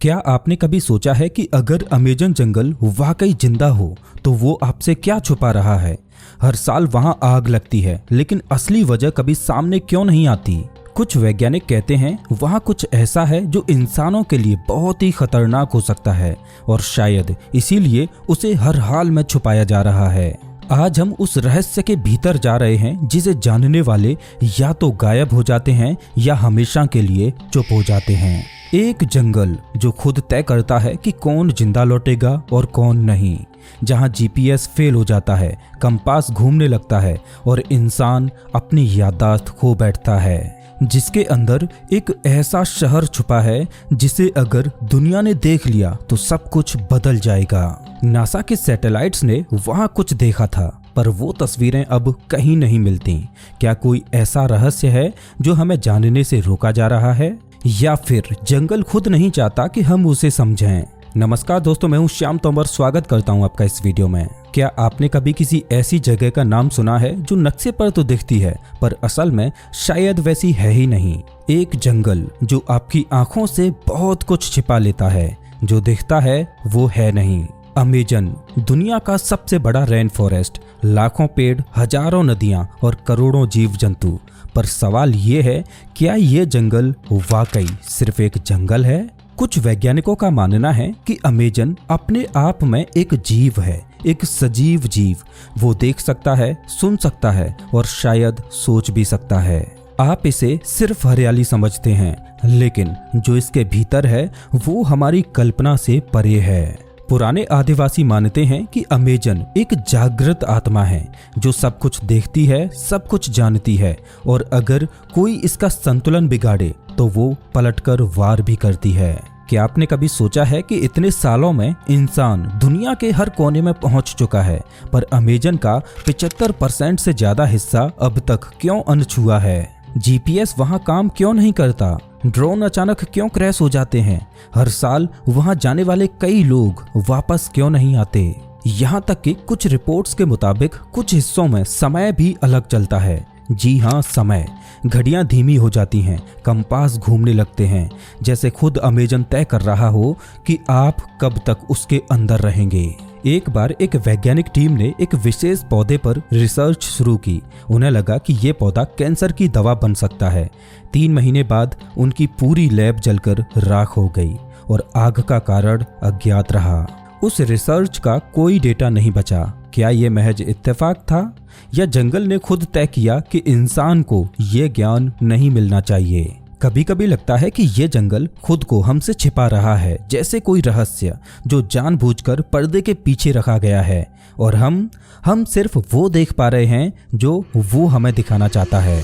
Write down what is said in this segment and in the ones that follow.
क्या आपने कभी सोचा है कि अगर अमेज़न जंगल वाकई जिंदा हो तो वो आपसे क्या छुपा रहा है? हर साल वहां आग लगती है, लेकिन असली वजह कभी सामने क्यों नहीं आती? कुछ वैज्ञानिक कहते हैं वहां कुछ ऐसा है जो इंसानों के लिए बहुत ही खतरनाक हो सकता है और शायद इसीलिए उसे हर हाल में छुपाया जा रहा है। आज हम उस रहस्य के भीतर जा रहे हैं जिसे जानने वाले या तो गायब हो जाते हैं या हमेशा के लिए चुप हो जाते हैं। एक जंगल जो खुद तय करता है कि कौन जिंदा लौटेगा और कौन नहीं, जहां जीपीएस फेल हो जाता है, कंपास घूमने लगता है और इंसान अपनी याददाश्त खो बैठता है, जिसके अंदर एक ऐसा शहर छुपा है जिसे अगर दुनिया ने देख लिया तो सब कुछ बदल जाएगा। नासा के सैटेलाइट्स ने वहां कुछ देखा था, पर वो तस्वीरें अब कहीं नहीं मिलती। क्या कोई ऐसा रहस्य है जो हमें जानने से रोका जा रहा है, या फिर जंगल खुद नहीं चाहता कि हम उसे समझें? नमस्कार दोस्तों, मैं हूं श्याम तोमर। स्वागत करता हूं आपका इस वीडियो में। क्या आपने कभी किसी ऐसी जगह का नाम सुना है जो नक्शे पर तो दिखती है पर असल में शायद वैसी है ही नहीं? एक जंगल जो आपकी आंखों से बहुत कुछ छिपा लेता है, जो दिखता है वो है नहीं। अमेज़न दुनिया का सबसे बड़ा रेन फॉरेस्ट, लाखों पेड़, हजारों नदियां और करोड़ों जीव जंतु। पर सवाल ये है, क्या ये जंगल वाकई सिर्फ एक जंगल है? कुछ वैज्ञानिकों का मानना है कि अमेज़न अपने आप में एक जीव है, एक सजीव जीव। वो देख सकता है, सुन सकता है और शायद सोच भी सकता है। आप इसे सिर्फ हरियाली समझते हैं, लेकिन जो इसके भीतर है वो हमारी कल्पना से परे है। पुराने आदिवासी मानते हैं कि अमेज़न एक जागृत आत्मा है जो सब कुछ देखती है, सब कुछ जानती है और अगर कोई इसका संतुलन बिगाड़े तो वो पलटकर वार भी करती है। क्या आपने कभी सोचा है कि इतने सालों में इंसान दुनिया के हर कोने में पहुंच चुका है, पर अमेज़न का 75% से ज्यादा हिस्सा अब तक क्यों अनछुआ है? जीपीएस वहां काम क्यों नहीं करता? ड्रोन अचानक क्यों क्रैश हो जाते हैं? हर साल वहां जाने वाले कई लोग वापस क्यों नहीं आते? यहाँ तक कि कुछ रिपोर्ट्स के मुताबिक कुछ हिस्सों में समय भी अलग चलता है। जी हाँ, समय। घड़ियां धीमी हो जाती हैं, कंपास घूमने लगते हैं, जैसे खुद अमेज़न तय कर रहा हो कि आप कब तक उसके अंदर रहेंगे। एक बार एक वैज्ञानिक टीम ने एक विशेष पौधे पर रिसर्च शुरू की। उन्हें लगा कि ये पौधा कैंसर की दवा बन सकता है। 3 महीने बाद उनकी पूरी लैब जलकर राख हो गई और आग का कारण अज्ञात रहा। उस रिसर्च का कोई डेटा नहीं बचा। क्या ये महज इत्तेफाक था या जंगल ने खुद तय किया कि इंसान को ये ज्ञान नहीं मिलना चाहिए? कभी कभी लगता है कि ये जंगल खुद को हमसे छिपा रहा है, जैसे कोई रहस्य जो जानबूझकर पर्दे के पीछे रखा गया है और हम सिर्फ वो देख पा रहे हैं जो वो हमें दिखाना चाहता है।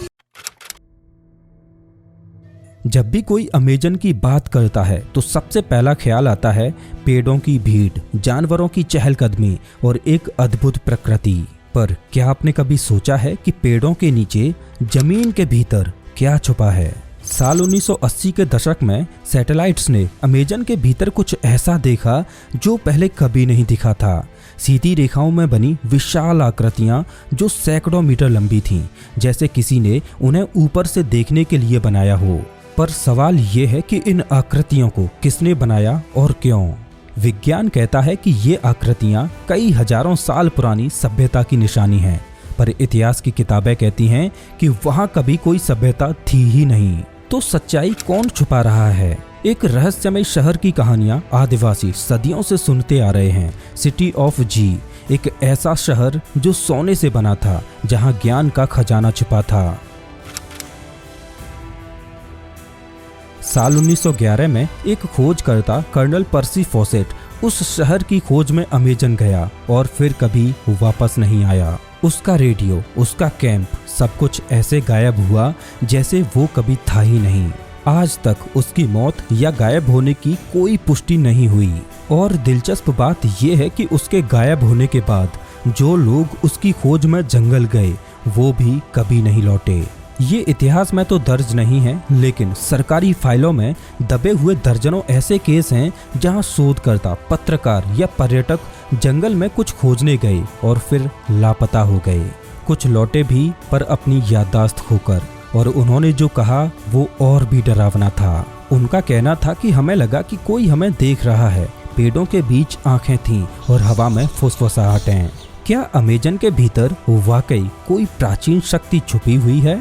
जब भी कोई अमेज़न की बात करता है तो सबसे पहला ख्याल आता है पेड़ों की भीड़, जानवरों की चहलकदमी और एक अद्भुत प्रकृति। पर क्या आपने कभी सोचा है कि पेड़ों के नीचे, जमीन के भीतर क्या छुपा है? साल 1980 के दशक में सैटेलाइट्स ने अमेज़न के भीतर कुछ ऐसा देखा जो पहले कभी नहीं दिखा था। सीधी रेखाओं में बनी विशाल आकृतियां जो सैकड़ों मीटर लंबी थीं, जैसे किसी ने उन्हें ऊपर से देखने के लिए बनाया हो। पर सवाल ये है कि इन आकृतियों को किसने बनाया और क्यों? विज्ञान कहता है कि ये आकृतियां कई हजारों साल पुरानी सभ्यता की निशानी हैं, पर इतिहास की किताबें कहती हैं कि वहां कभी कोई सभ्यता थी ही नहीं। तो सच्चाई कौन छुपा रहा है? एक रहस्यमय शहर की कहानियां आदिवासी सदियों से सुनते आ रहे हैं। सिटी ऑफ जी, एक ऐसा शहर जो सोने से बना था, जहां ज्ञान का खजाना छिपा था। साल 1911 में एक खोजकर्ता कर्नल पर्सी फॉसेट उस शहर की खोज में अमेज़न गया और फिर कभी वापस नहीं आया। उसका रेडियो, उसका कैंप, सब कुछ ऐसे गायब हुआ जैसे वो कभी था ही नहीं। आज तक उसकी मौत या गायब होने की कोई पुष्टि नहीं हुई। और दिलचस्प बात यह है कि उसके गायब होने के बाद जो लोग उसकी खोज में जंगल गए वो भी कभी नहीं लौटे। ये इतिहास में तो दर्ज नहीं है, लेकिन सरकारी फाइलों में दबे हुए दर्जनों ऐसे केस हैं जहां शोधकर्ता, पत्रकार या पर्यटक जंगल में कुछ खोजने गए और फिर लापता हो गए। कुछ लौटे भी, पर अपनी याददाश्त खोकर, और उन्होंने जो कहा वो और भी डरावना था। उनका कहना था कि हमें लगा कि कोई हमें देख रहा है। पेड़ों के बीच आंखें थीं और हवा में फुसफुसाहटें। क्या अमेजन के भीतर वाकई कोई प्राचीन शक्ति छुपी हुई है,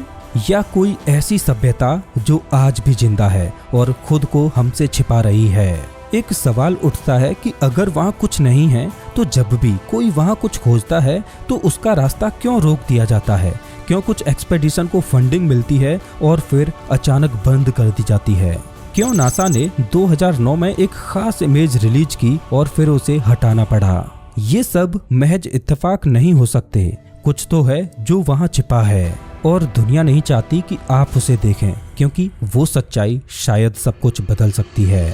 या कोई ऐसी सभ्यता जो आज भी जिंदा है और खुद को हमसे छिपा रही है? एक सवाल उठता है कि अगर वहाँ कुछ नहीं है तो जब भी कोई वहाँ कुछ खोजता है तो उसका रास्ता क्यों रोक दिया जाता है? क्यों कुछ एक्सपेडिशन को फंडिंग मिलती है और फिर अचानक बंद कर दी जाती है? क्यों नासा ने 2009 में एक खास इमेज रिलीज की और फिर उसे हटाना पड़ा? ये सब महज इत्तेफाक नहीं हो सकते। कुछ तो है जो वहाँ छिपा है और दुनिया नहीं चाहती कि आप उसे देखें, क्योंकि वो सच्चाई शायद सब कुछ बदल सकती है।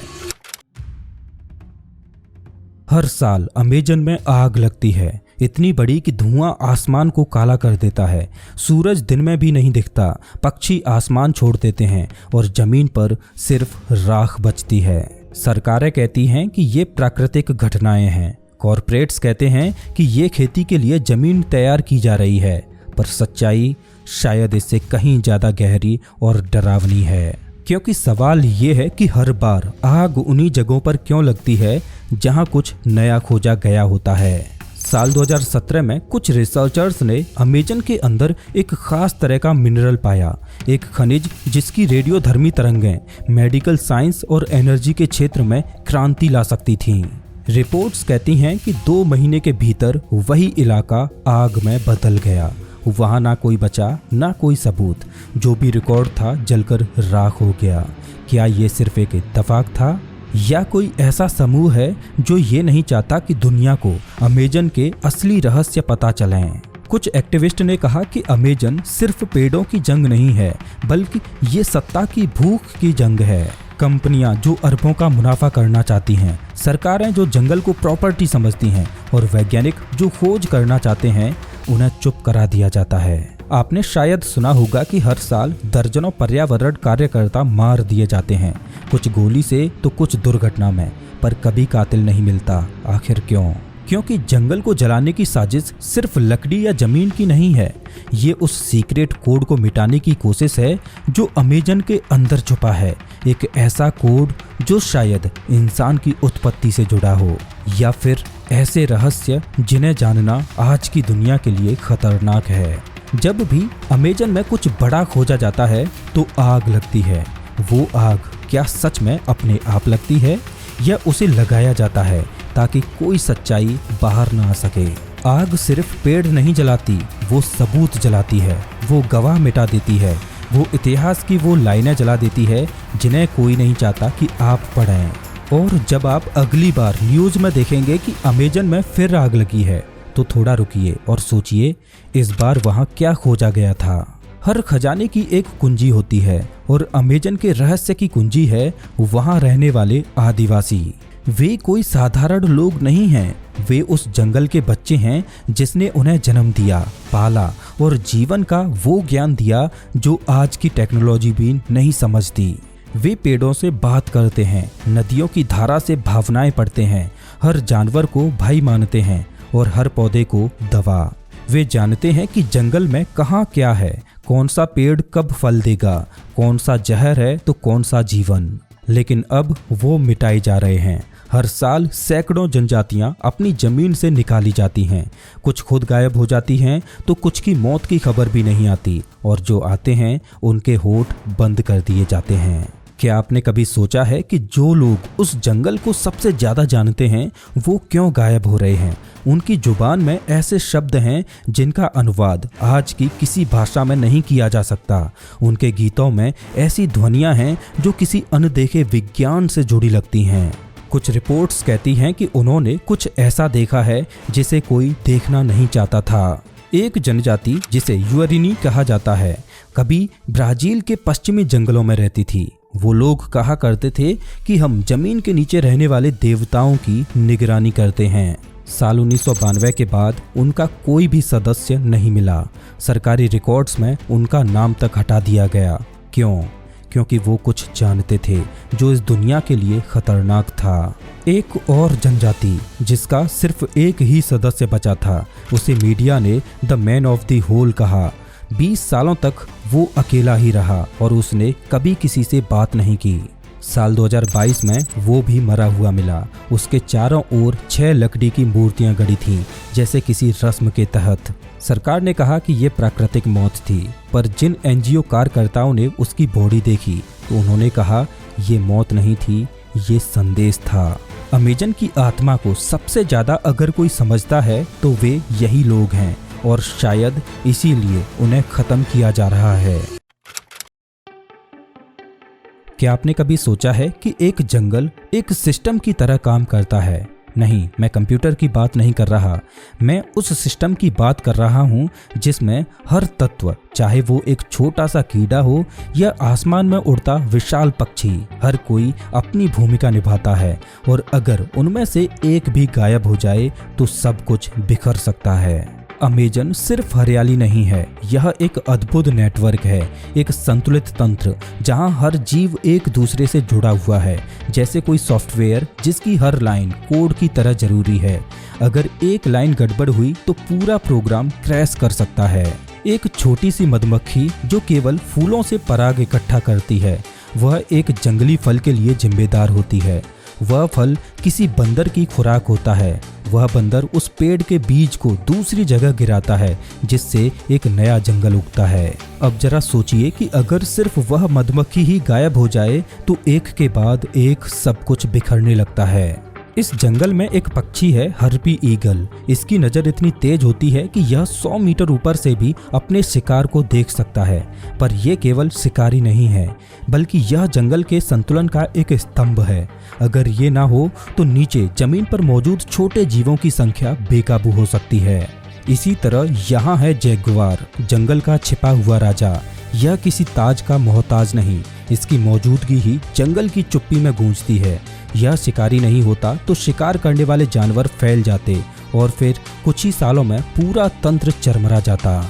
हर साल अमेजन में आग लगती है, इतनी बड़ी कि धुआं आसमान को काला कर देता है। सूरज दिन में भी नहीं दिखता, पक्षी आसमान छोड़ देते हैं और जमीन पर सिर्फ राख बचती है। सरकारें कहती हैं कि ये प्राकृतिक घटनाएं हैं। कॉरपोरेट्स कहते हैं कि ये खेती के लिए जमीन तैयार की जा रही है, पर सच्चाई शायद इससे कहीं ज्यादा गहरी और डरावनी है। क्योंकि सवाल ये है कि हर बार आग उन्हीं जगहों पर क्यों लगती है जहां कुछ नया खोजा गया होता है। साल 2017 में कुछ रिसर्चर्स ने अमेजन के अंदर एक खास तरह का मिनरल पाया, एक खनिज जिसकी रेडियोधर्मी तरंगें मेडिकल साइंस और एनर्जी के क्षेत्र में क्रांति ला सकती थीं। रिपोर्ट्स कहती हैं कि 2 महीने के भीतर वही इलाका आग में बदल गया। वहाँ ना कोई बचा, ना कोई सबूत। जो भी रिकॉर्ड था जलकर राख हो गया। क्या ये सिर्फ एक इत्तेफाक था, या कोई ऐसा समूह है जो ये नहीं चाहता कि दुनिया को अमेजन के असली रहस्य पता चलें? कुछ एक्टिविस्ट ने कहा कि अमेजन सिर्फ पेड़ों की जंग नहीं है, बल्कि ये सत्ता की भूख की जंग है। कंपनियां जो अरबों का मुनाफा करना चाहती हैं, सरकारें जो जंगल को प्रॉपर्टी समझती हैं और वैज्ञानिक जो खोज करना चाहते हैं, उन्हें चुप करा दिया जाता है। आपने शायद सुना होगा कि हर साल दर्जनों पर्यावरण कार्यकर्ता मार दिए जाते हैं, कुछ गोली से तो कुछ दुर्घटना में, पर कभी कातिल नहीं मिलता। आखिर क्यों? क्योंकि जंगल को जलाने की साजिश सिर्फ लकड़ी या जमीन की नहीं है। ये उस सीक्रेट कोड को मिटाने की कोशिश है जो अमेजन के अंदर छुपा है। एक ऐसा कोड जो शायद इंसान की उत्पत्ति से जुड़ा हो, या फिर ऐसे रहस्य जिन्हें जानना आज की दुनिया के लिए खतरनाक है। जब भी अमेजन में कुछ बड़ा खोजा जाता है तो आग लगती है। वो आग क्या सच में अपने आप लगती है, या उसे लगाया जाता है ताकि कोई सच्चाई बाहर ना आ सके? आग सिर्फ पेड़ नहीं जलाती, वो सबूत जलाती है, वो गवाह मिटा देती है, वो इतिहास की वो लाइनें जला देती है जिन्हें कोई नहीं चाहता कि आप पढ़ें। और जब आप अगली बार न्यूज़ में देखेंगे कि अमेजन में फिर आग लगी है, तो थोड़ा रुकिए और सोचिए, इस बार वहाँ क्या खोजा गया था? हर खजाने की एक कुंजी होती है, और अमेजन के रहस्य की कुंजी है वहाँ रहने वाले आदिवासी। वे कोई साधारण लोग नहीं हैं, वे उस जंगल के बच्चे हैं जिसने उन्हें जन्म दिया, पाला और जीवन का वो ज्ञान दिया जो आज की टेक्नोलॉजी भी नहीं समझती। वे पेड़ों से बात करते हैं, नदियों की धारा से भावनाएं पढ़ते हैं, हर जानवर को भाई मानते हैं और हर पौधे को दवा। वे जानते हैं कि जंगल में कहाँ क्या है, कौन सा पेड़ कब फल देगा, कौन सा जहर है तो कौन सा जीवन। लेकिन अब वो मिटाए जा रहे हैं। हर साल सैकड़ों जनजातियां अपनी जमीन से निकाली जाती हैं। कुछ खुद गायब हो जाती हैं तो कुछ की मौत की खबर भी नहीं आती, और जो आते हैं उनके होठ बंद कर दिए जाते हैं। क्या आपने कभी सोचा है कि जो लोग उस जंगल को सबसे ज्यादा जानते हैं वो क्यों गायब हो रहे हैं? उनकी जुबान में ऐसे शब्द हैं जिनका अनुवाद आज की किसी भाषा में नहीं किया जा सकता। उनके गीतों में ऐसी ध्वनियां हैं जो किसी अनदेखे विज्ञान से जुड़ी लगती हैं। कुछ रिपोर्ट्स कहती हैं कि उन्होंने कुछ ऐसा देखा है जिसे कोई देखना नहीं चाहता था। एक जनजाति जिसे युअरिनी कहा जाता है, कभी ब्राजील के पश्चिमी जंगलों में रहती थी। वो लोग कहा करते थे कि हम जमीन के नीचे रहने वाले देवताओं की निगरानी करते हैं। साल 1992 के बाद उनका कोई भी सदस्य नहीं मिला। सरकारी रिकॉर्ड्स में उनका नाम तक हटा दिया गया। क्यों? क्योंकि वो कुछ जानते थे जो इस दुनिया के लिए खतरनाक था। एक और जनजाति जिसका सिर्फ एक ही सदस्य बचा था, उसे मीडिया ने the man of the hole कहा। 20 सालों तक वो अकेला ही रहा और उसने कभी किसी से बात नहीं की। साल 2022 में वो भी मरा हुआ मिला। उसके चारों ओर 6 लकड़ी की मूर्तियां गड़ी थीं, जैसे किसी रस्म के तहत। सरकार ने कहा कि ये प्राकृतिक मौत थी, पर जिन एनजीओ कार्यकर्ताओं ने उसकी बॉडी देखी तो उन्होंने कहा ये मौत नहीं थी, ये संदेश था। अमेजन की आत्मा को सबसे ज्यादा अगर कोई समझता है तो वे यही लोग हैं, और शायद इसीलिए उन्हें खत्म किया जा रहा है। क्या आपने कभी सोचा है कि एक जंगल एक सिस्टम की तरह काम करता है? नहीं, मैं कंप्यूटर की बात नहीं कर रहा। मैं उस सिस्टम की बात कर रहा हूँ जिसमें हर तत्व, चाहे वो एक छोटा सा कीड़ा हो या आसमान में उड़ता विशाल पक्षी, हर कोई अपनी भूमिका निभाता है, और अगर उनमें से एक भी गायब हो जाए तो सब कुछ बिखर सकता है। अमेजन सिर्फ हरियाली नहीं है, यह एक अद्भुत नेटवर्क है, एक संतुलित तंत्र जहां हर जीव एक दूसरे से जुड़ा हुआ है, जैसे कोई सॉफ्टवेयर जिसकी हर लाइन कोड की तरह जरूरी है। अगर एक लाइन गड़बड़ हुई तो पूरा प्रोग्राम क्रैश कर सकता है। एक छोटी सी मधुमक्खी जो केवल फूलों से पराग इकट्ठा करती है, वह एक जंगली फल के लिए जिम्मेदार होती है। वह फल किसी बंदर की खुराक होता है। वह बंदर उस पेड़ के बीज को दूसरी जगह गिराता है, जिससे एक नया जंगल उगता है। अब जरा सोचिए कि अगर सिर्फ वह मधुमक्खी ही गायब हो जाए तो एक के बाद एक सब कुछ बिखरने लगता है। इस जंगल में एक पक्षी है, हार्पी ईगल। इसकी नज़र इतनी तेज होती है कि यह 100 मीटर ऊपर से भी अपने शिकार को देख सकता है। पर यह केवल शिकारी नहीं है, बल्कि यह जंगल के संतुलन का एक स्तंभ है। अगर ये ना हो तो नीचे जमीन पर मौजूद छोटे जीवों की संख्या बेकाबू हो सकती है। इसी तरह यहाँ है जैगुआर, जंगल का छिपा हुआ राजा। यह किसी ताज का मोहताज नहीं, इसकी मौजूदगी ही जंगल की चुप्पी में गूंजती है। यह शिकारी नहीं होता तो शिकार करने वाले जानवर फैल जाते और फिर कुछ ही सालों में पूरा तंत्र चरमरा जाता।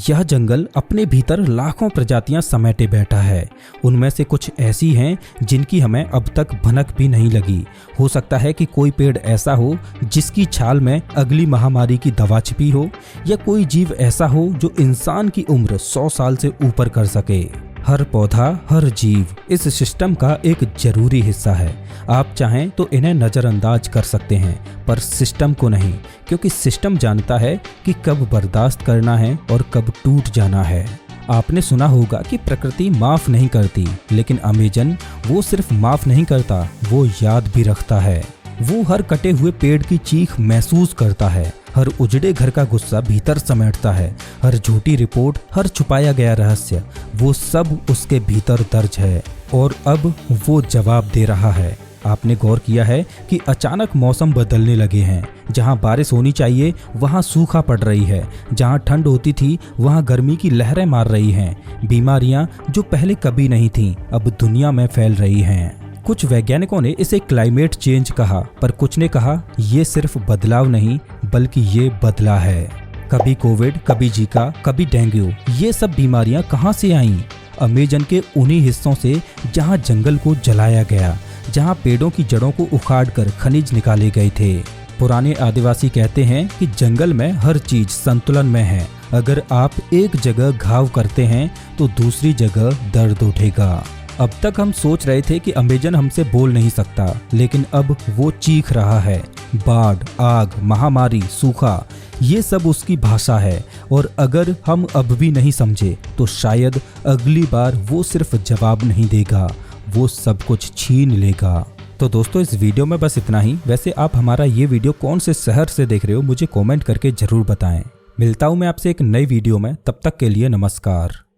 यह जंगल अपने भीतर लाखों प्रजातियां समेटे बैठा है। उनमें से कुछ ऐसी हैं जिनकी हमें अब तक भनक भी नहीं लगी। हो सकता है कि कोई पेड़ ऐसा हो जिसकी छाल में अगली महामारी की दवा छिपी हो, या कोई जीव ऐसा हो जो इंसान की उम्र 100 साल से ऊपर कर सके। हर पौधा, हर जीव इस सिस्टम का एक जरूरी हिस्सा है। आप चाहें तो इन्हें नज़रअंदाज कर सकते हैं, पर सिस्टम को नहीं, क्योंकि सिस्टम जानता है कि कब बर्दाश्त करना है और कब टूट जाना है। आपने सुना होगा कि प्रकृति माफ़ नहीं करती, लेकिन अमेजन वो सिर्फ माफ़ नहीं करता, वो याद भी रखता है। वो हर कटे हुए पेड़ की चीख महसूस करता है, हर उजड़े घर का गुस्सा भीतर समेटता है, हर झूठी रिपोर्ट, हर छुपाया गया रहस्य, वो सब उसके भीतर दर्ज है, और अब वो जवाब दे रहा है। आपने गौर किया है कि अचानक मौसम बदलने लगे हैं। जहां बारिश होनी चाहिए वहां सूखा पड़ रही है, जहां ठंड होती थी वहां गर्मी की लहरें मार रही हैं। बीमारियां जो पहले कभी नहीं थीं, अब दुनिया में फैल रही हैं। कुछ वैज्ञानिकों ने इसे क्लाइमेट चेंज कहा, पर कुछ ने कहा ये सिर्फ बदलाव नहीं, बल्कि ये बदला है। कभी कोविड, कभी जीका, कभी डेंगू, ये सब बीमारियां कहां से आईं? अमेजन के उन्हीं हिस्सों से जहां जंगल को जलाया गया, जहां पेड़ों की जड़ों को उखाड़कर खनिज निकाले गए थे। पुराने आदिवासी कहते हैं कि जंगल में हर चीज संतुलन में है। अगर आप एक जगह घाव करते हैं तो दूसरी जगह दर्द उठेगा। अब तक हम सोच रहे थे कि अमेजन हमसे बोल नहीं सकता, लेकिन अब वो चीख रहा है। बाढ़, आग, महामारी, सूखा, ये सब उसकी भाषा है, और अगर हम अब भी नहीं समझे तो शायद अगली बार वो सिर्फ जवाब नहीं देगा, वो सब कुछ छीन लेगा। तो दोस्तों, इस वीडियो में बस इतना ही। वैसे आप हमारा ये वीडियो कौन से शहर से देख रहे हो, मुझे कमेंट करके जरूर बताएं। मिलता हूँ मैं आपसे एक नई वीडियो में, तब तक के लिए नमस्कार।